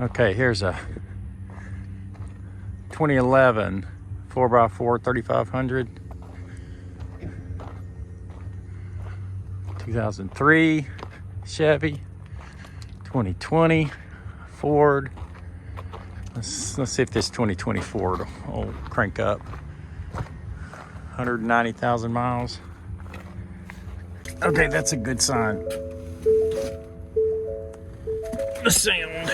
Okay, here's a 2011 4x4 3500. 2003 Chevy. 2020 Ford. Let's see if this 2020 Ford will crank up. 190,000 miles. Okay, that's a good sign. The sound.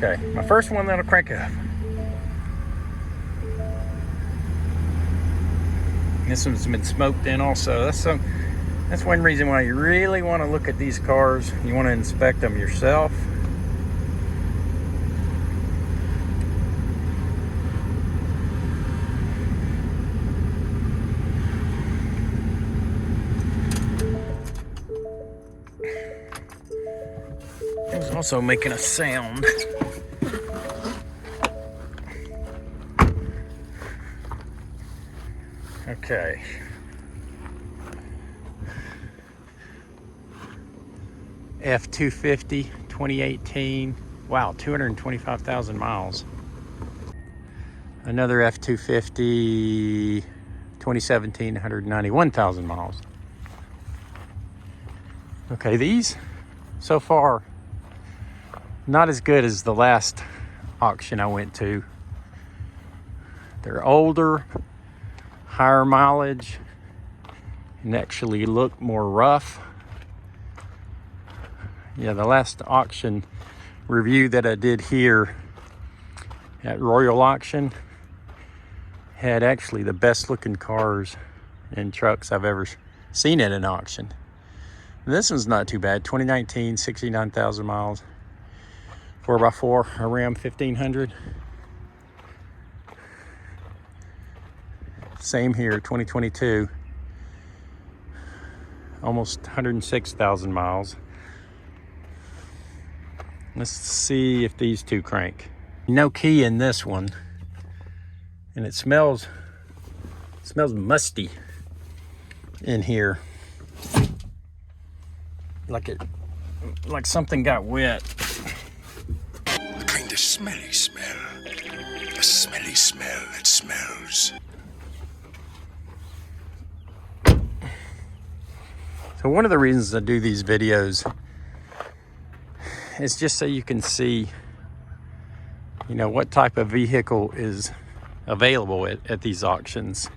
Okay, my first one that'll crank up. This one's been smoked in also. That's one reason why you really want to look at these cars. You want to inspect them yourself. It was also making a sound. Okay. F-250 2018. Wow, 225,000 miles. Another F-250 2017, 191,000 miles. Okay, these so far not as good as the last auction I went to. They're older, higher mileage, and actually look more rough. Yeah, the last auction review that I did here at Royal Auction had actually the best looking cars and trucks I've ever seen at an auction. And this one's not too bad. 2019, 69,000 miles. 4x4, a Ram 1500. Same here, 2022. Almost 106,000 miles. Let's see if these two crank. No key in this one. And it smells musty in here. Like something got wet. A kind of smelly smell. A smelly smell that smells. So one of the reasons I do these videos is just so you can see, you know, what type of vehicle is available at these auctions.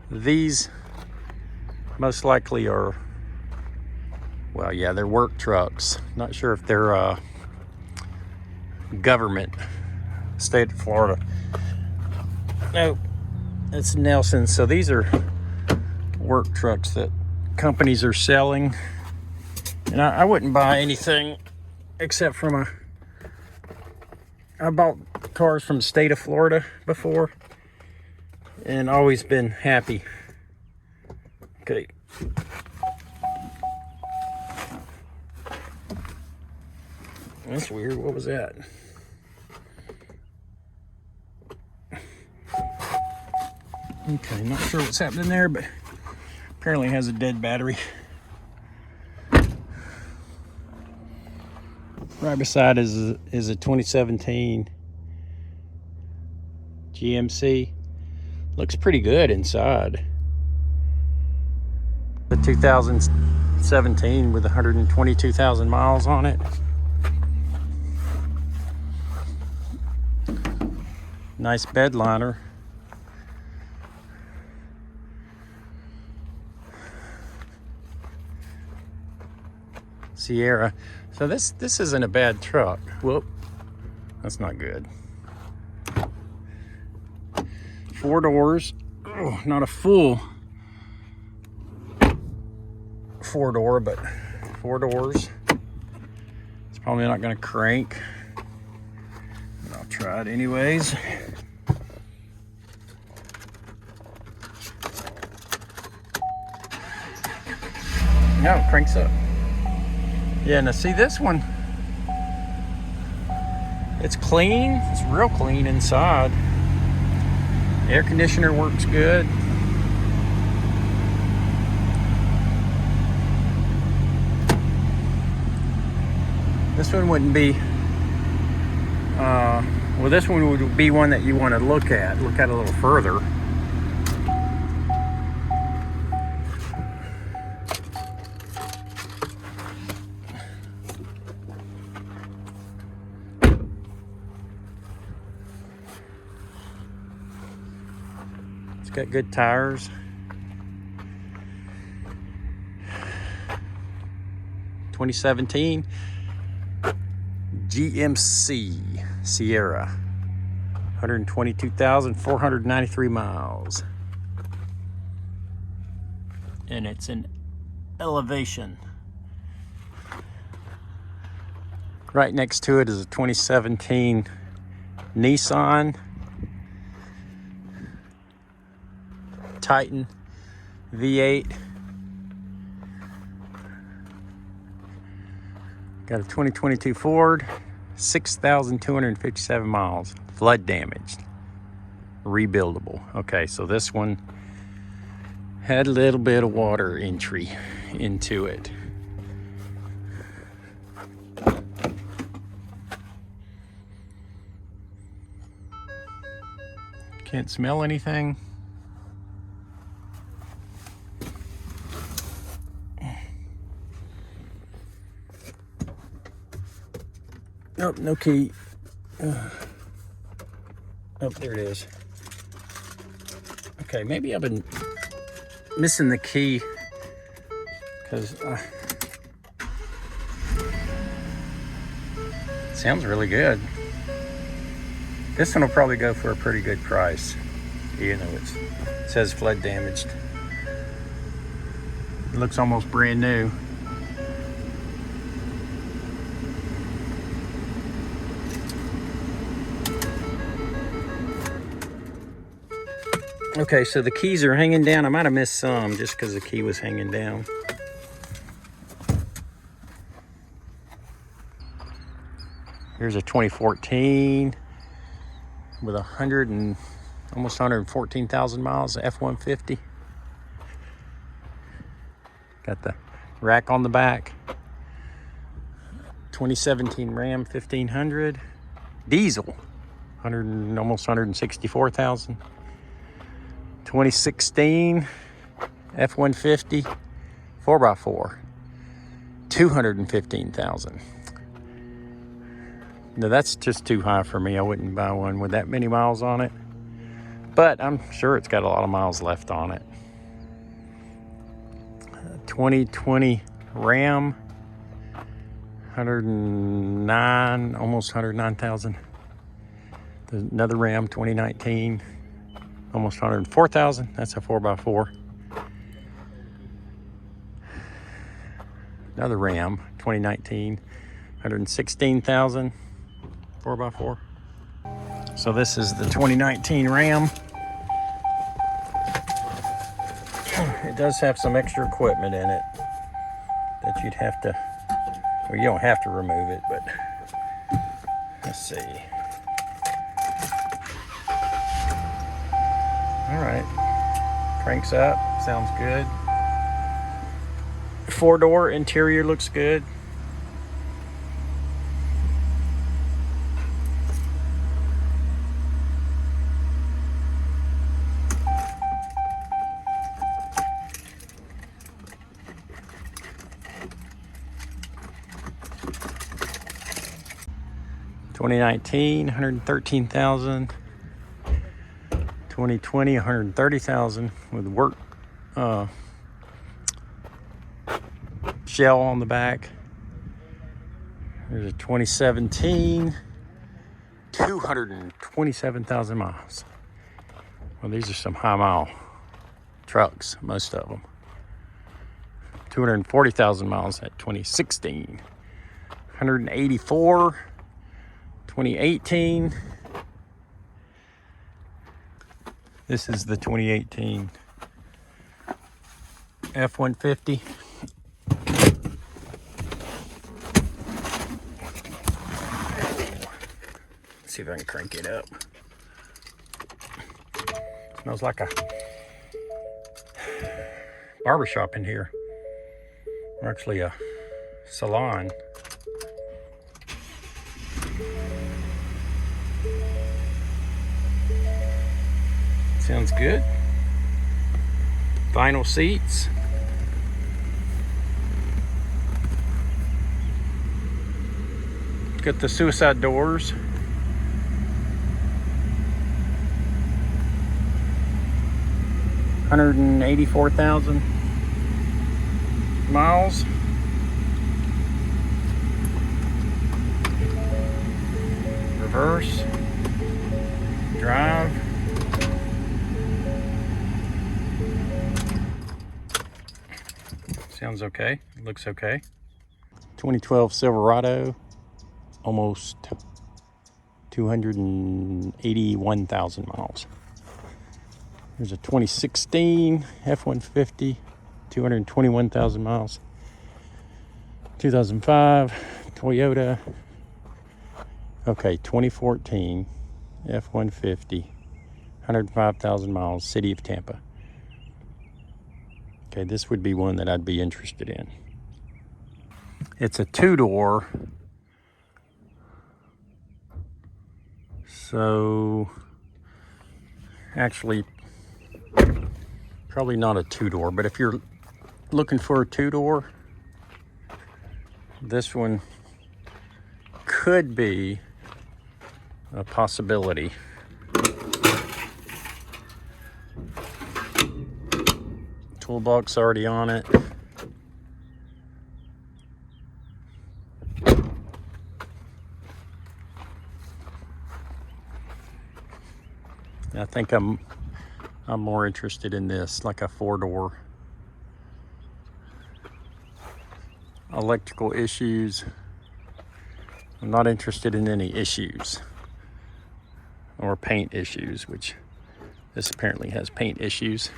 These most likely are, well, yeah, they're work trucks. Not sure if they're government, state of Florida. No, it's Nelson. So these are work trucks that companies are selling. And I wouldn't buy anything except from I bought cars from the state of Florida before and always been happy. Okay. That's weird. What was that? Okay, not sure what's happening there, but apparently it has a dead battery. Right beside is a 2017 GMC. Looks pretty good inside. The 2017 with 122,000 miles on it. Nice bed liner. Sierra. So this isn't a bad truck. Whoop, that's not good. 4 doors. Oh, not a full 4-door, but 4 doors. It's probably not going to crank, but I'll try it anyways. No, it cranks up. Yeah, now see this one, it's clean. It's real clean inside. Air conditioner works good. This one wouldn't be, well, this one would be one that you want to look at a little further. It's got good tires. (2017) GMC Sierra, 122,493 miles, and it's an Elevation. Right next to it is a 2017 Nissan Titan V8. Got a 2022 Ford, 6,257 miles, flood damaged, rebuildable. Okay, so this one had a little bit of water entry into it. Can't smell anything. Nope, no key. Oh, there it is. Okay, maybe I've been missing the key because it sounds really good. This one will probably go for a pretty good price, even though it says flood damaged. It looks almost brand new. Okay, so the keys are hanging down. I might have missed some just because the key was hanging down. Here's a 2014 with almost 114,000 miles, F-150. Got the rack on the back. 2017 Ram 1500 diesel, almost 164,000. 2016 F-150 4x4, 215,000. No, that's just too high for me. I wouldn't buy one with that many miles on it, but I'm sure it's got a lot of miles left on it. 2020 Ram, 109, almost 109,000. There's another Ram 2019, almost 104,000. That's a 4x4. Another Ram 2019, 116,000, 4x4. So this is the 2019 Ram. It does have some extra equipment in it that you'd have to, well, you don't have to remove it, but let's see. All right, cranks up, sounds good. 4-door interior looks good. $2019, 113,000. 2020, 130,000 with work shell on the back. There's a 2017, 227,000 miles. Well, these are some high mile trucks, most of them. 240,000 miles at 2016. 184, 2018. This is the 2018 F-150. Let's see if I can crank it up. Smells like a barbershop in here. Or actually a salon. Sounds good. Vinyl seats. Got the suicide doors. $184,000 miles. Reverse. Drive. Sounds okay. Looks okay. 2012 Silverado. Almost 281,000 miles. There's a 2016 F-150, 221,000 miles. 2005 Toyota. Okay, 2014 F-150, 105,000 miles, city of Tampa. Okay, this would be one that I'd be interested in. It's a two-door. So, actually, probably not a two-door, but if you're looking for a two-door, this one could be a possibility. Toolbox already on it. I think I'm more interested in this, like a four-door. Electrical issues. I'm not interested in any issues or paint issues, which this apparently has paint issues.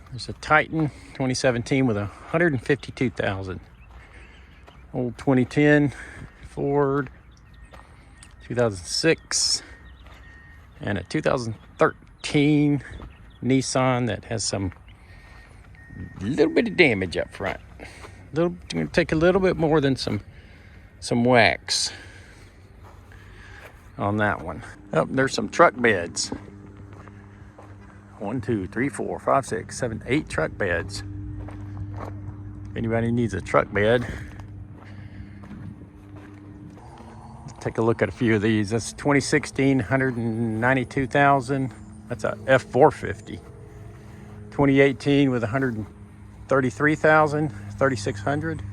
There's a Titan 2017 with 152,000. Old 2010 Ford, 2006. And a 2013 Nissan that has some little bit of damage up front. Going to take a little bit more than some wax on that one. Oh, there's some truck beds. 1, 2, 3, 4, 5, 6, 7, 8 truck beds. If anybody needs a truck bed, take a look at a few of these. That's 2016, 192,000. That's a F450. 2018 with 133,000, 3,600.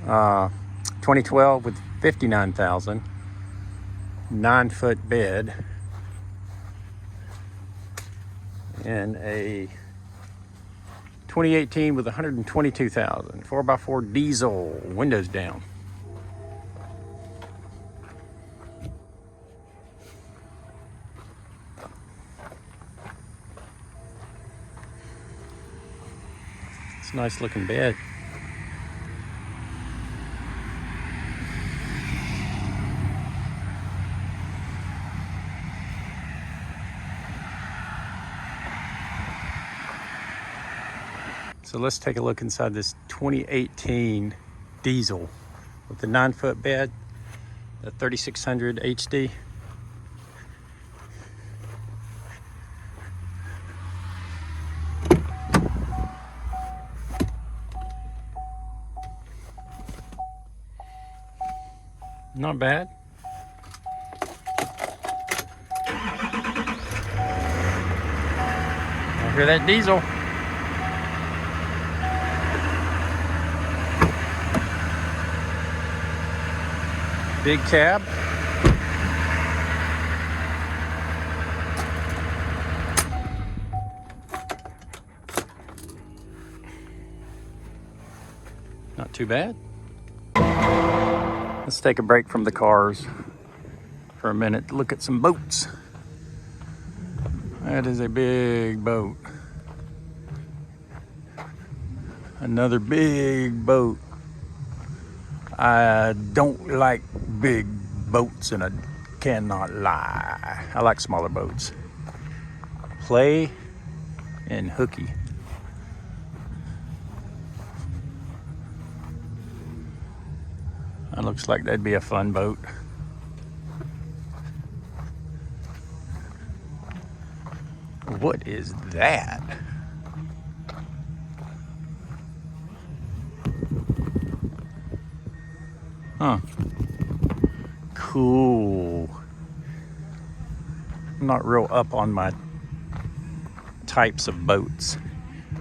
2012 with 59,000. 9-foot bed. And a 2018 with 122,000, 4x4 diesel, windows down. It's a nice looking bed. So let's take a look inside this 2018 diesel with the 9-foot bed, the 3600 HD. Not bad. I hear that diesel. Big cab. Not too bad. Let's take a break from the cars for a minute to look at some boats. That is a big boat. Another big boat. I don't like big boats, and I cannot lie. I like smaller boats. Play and hooky. That looks like that'd be a fun boat. What is that? Huh. Cool. I'm not real up on my types of boats.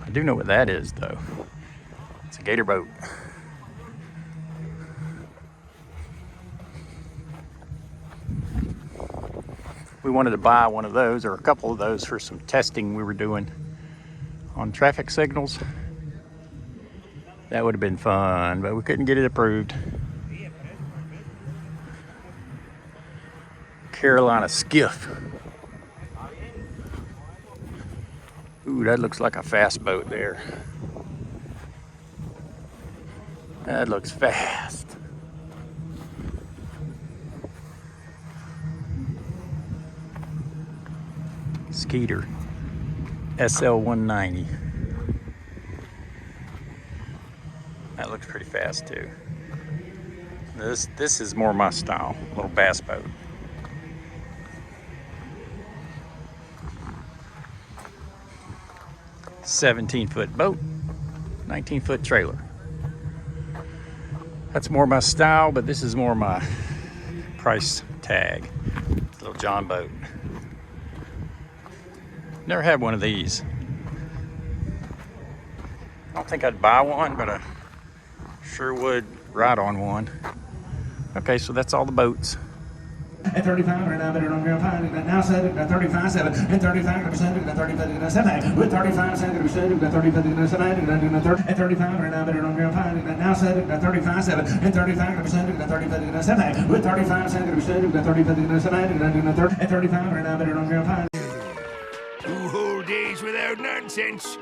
I do know what that is, though. It's a gator boat. We wanted to buy one of those, or a couple of those, for some testing we were doing on traffic signals. That would have been fun, but we couldn't get it approved. Carolina skiff. Ooh, that looks like a fast boat there. That looks fast. Skeeter SL190. That looks pretty fast too. This is more my style, little bass boat. "17-foot boat, 19-foot trailer." That's more my style, but this is more my price tag. Little John boat. Never had one of these. I don't think I'd buy one, but I sure would ride on one. Okay, so that's all the boats. At 35, and I better on ground fine, and now set it at 35, 7, and 35%, and 35, 7, with 35 cents, and 35, 7, and 30, at 35, and I better on ground fine, and now set it at 35, 7, and 35%, and 35, 7, with 35 cents, and 35, 7, and 30, at 35, and I better on ground fine. 2 whole days without nonsense.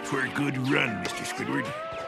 'Twere a good run, Mr. Squidward.